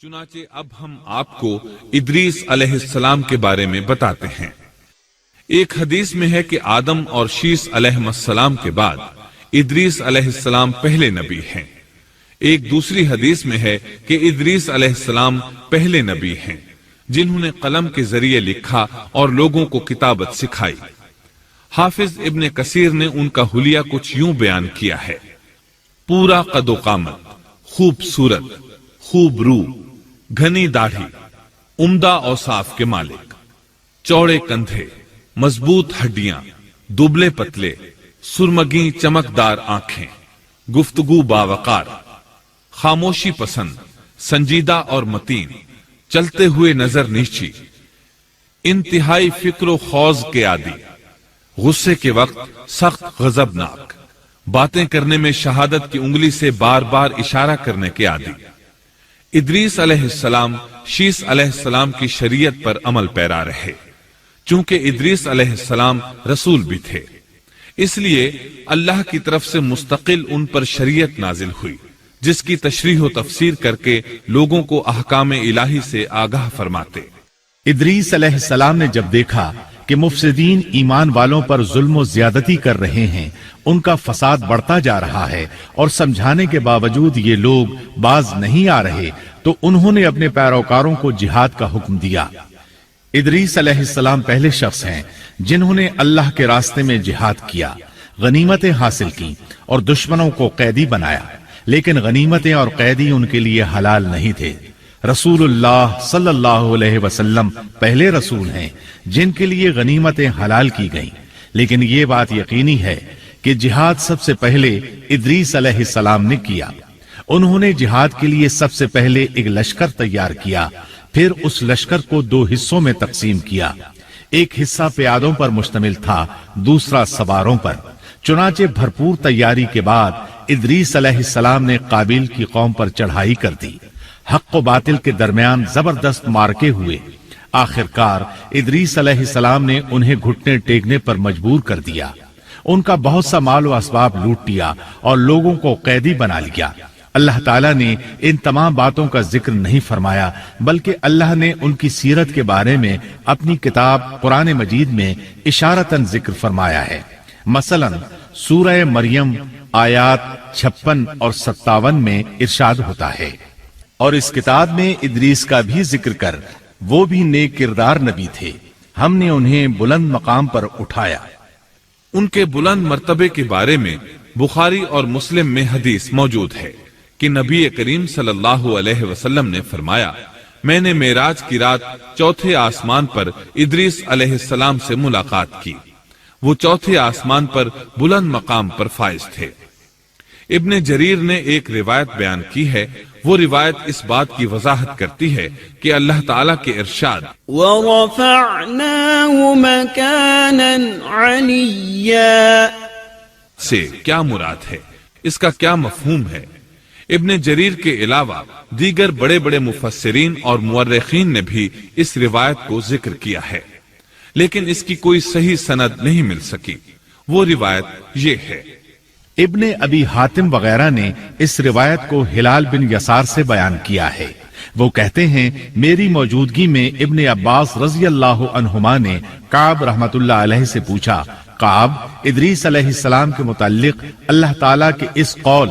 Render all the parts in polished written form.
چنانچہ اب ہم آپ کو ادریس علیہ السلام کے بارے میں بتاتے ہیں۔ ایک حدیث میں ہے کہ آدم اور شیس علیہ السلام کے بعد ادریس علیہ السلام پہلے نبی ہیں۔ ایک دوسری حدیث میں ہے کہ ادریس علیہ السلام پہلے نبی ہیں جنہوں نے قلم کے ذریعے لکھا اور لوگوں کو کتابت سکھائی۔ حافظ ابن کثیر نے ان کا حلیہ کچھ یوں بیان کیا ہے: پورا قد و قامت، خوبصورت، خوب رو، گھنی داڑھی، عمدہ اوصاف کے مالک، چوڑے کندھے، مضبوط ہڈیاں، دبلے پتلے، سرمگی چمکدار آنکھیں، گفتگو باوقار، خاموشی پسند، سنجیدہ اور متین، چلتے ہوئے نظر نیچی، انتہائی فکر و خوض کے عادی، غصے کے وقت سخت غضبناک، باتیں کرنے میں شہادت کی انگلی سے بار بار اشارہ کرنے کے عادی۔ ادریس علیہ السلام شیس علیہ السلام کی شریعت پر عمل پیرا رہے، چونکہ ادریس علیہ السلام رسول بھی تھے، اس لیے اللہ کی طرف سے مستقل ان پر شریعت نازل ہوئی جس کی تشریح و تفسیر کر کے لوگوں کو احکام الہی سے آگاہ فرماتے۔ ادریس علیہ السلام نے جب دیکھا کہ مفسدین ایمان والوں پر ظلم و زیادتی کر رہے ہیں، ان کا فساد بڑھتا جا رہا ہے اور سمجھانے کے باوجود یہ لوگ باز نہیں آ رہے، تو انہوں نے اپنے پیروکاروں کو جہاد کا حکم دیا۔ ادریس علیہ السلام پہلے شخص ہیں جنہوں نے اللہ کے راستے میں جہاد کیا، غنیمتیں حاصل کی اور دشمنوں کو قیدی بنایا، لیکن غنیمتیں اور قیدی ان کے لیے حلال نہیں تھے۔ رسول اللہ صلی اللہ علیہ وسلم پہلے رسول ہیں جن کے لیے غنیمتیں حلال کی گئیں، لیکن یہ بات یقینی ہے کہ جہاد سب سے پہلے ادریس علیہ السلام نے کیا۔ انہوں نے جہاد کے لیے سب سے پہلے ایک لشکر تیار کیا، پھر اس لشکر کو دو حصوں میں تقسیم کیا۔ ایک حصہ پیادوں پر مشتمل تھا، دوسرا سواروں پر۔ چنانچہ بھرپور تیاری کے بعد ادریس علیہ السلام نے قابیل کی قوم پر چڑھائی کر دی۔ حق و باطل کے درمیان زبردست مارکے ہوئے۔ آخرکار ادریس علیہ السلام نے انہیں گھٹنے ٹیکنے پر مجبور کر دیا، ان کا بہت سا مال و اسباب لوٹ لیا اور لوگوں کو قیدی بنا لیا۔ اللہ تعالیٰ نے ان تمام باتوں کا ذکر نہیں فرمایا، بلکہ اللہ نے ان کی سیرت کے بارے میں اپنی کتاب قرآن مجید میں اشارتاً ذکر فرمایا ہے۔ مثلا سورہ مریم آیات 56 اور 57 میں ارشاد ہوتا ہے: اور اس کتاب میں ادریس کا بھی ذکر کر، وہ بھی نیک کردار نبی تھے، ہم نے انہیں بلند مقام پر اٹھایا۔ ان کے بلند مرتبے کے بارے میں بخاری اور مسلم میں حدیث موجود ہے کہ نبی کریم صلی اللہ علیہ وسلم نے فرمایا: میں نے معراج کی رات چوتھے آسمان پر ادریس علیہ السلام سے ملاقات کی، وہ چوتھے آسمان پر بلند مقام پر فائز تھے۔ ابن جریر نے ایک روایت بیان کی ہے، وہ روایت اس بات کی وضاحت کرتی ہے کہ اللہ تعالیٰ کے ارشاد وَرَفَعْنَاهُ مَكَانًا عَلِيًّا سے کیا مراد ہے، اس کا کیا مفہوم ہے۔ ابن جریر کے علاوہ دیگر بڑے بڑے مفسرین اور مورخین نے بھی اس روایت کو ذکر کیا ہے، لیکن اس کی کوئی صحیح سند نہیں مل سکی۔ وہ روایت یہ ہے: ابن ابی حاتم وغیرہ نے اس روایت کو ہلال بن یسار سے بیان کیا ہے۔ وہ کہتے ہیں، میری موجودگی میں ابن عباس رضی اللہ عنہما نے کعب رحمت اللہ علیہ سے پوچھا، کعب، ادریس علیہ السلام کے متعلق اللہ تعالیٰ کے اس قول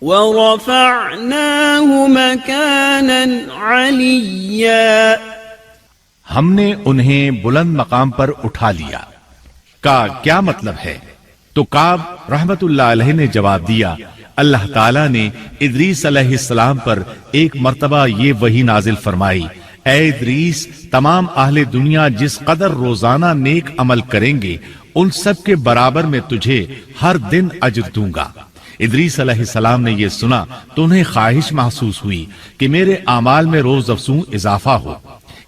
وَرَفَعْنَاهُ مَكَانًا عَلِيًّا ہم نے انہیں بلند مقام پر اٹھا لیا کا کیا مطلب ہے؟ تو کعب رحمت اللہ علیہ نے جواب دیا، اللہ تعالیٰ نے ادریس علیہ السلام پر ایک مرتبہ یہ وحی نازل فرمائی، اے ادریس، تمام اہل دنیا جس قدر روزانہ نیک عمل کریں گے ان سب کے برابر میں تجھے ہر دن اجر دوں گا۔ ادریس علیہ السلام نے یہ سنا تو انہیں خواہش محسوس ہوئی کہ میرے اعمال میں روز افزوں اضافہ ہو،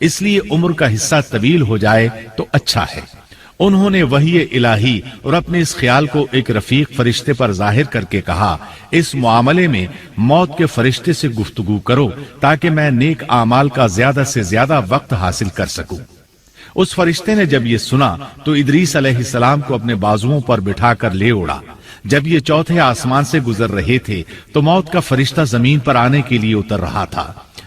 اس لیے عمر کا حصہ طویل ہو جائے تو اچھا ہے۔ انہوں نے وحی الہی اور اپنے اس خیال کو ایک رفیق فرشتے پر ظاہر کر کے کہا، اس معاملے میں موت کے فرشتے سے گفتگو کرو تاکہ میں نیک اعمال کا زیادہ سے زیادہ وقت حاصل کر سکوں۔ اس فرشتے نے جب یہ سنا تو ادریس علیہ السلام کو اپنے بازوؤں پر بٹھا کر لے اڑا۔ جب یہ چوتھے آسمان سے گزر رہے تھے تو موت کا فرشتہ زمین پر آنے کے لیے اتر رہا تھا۔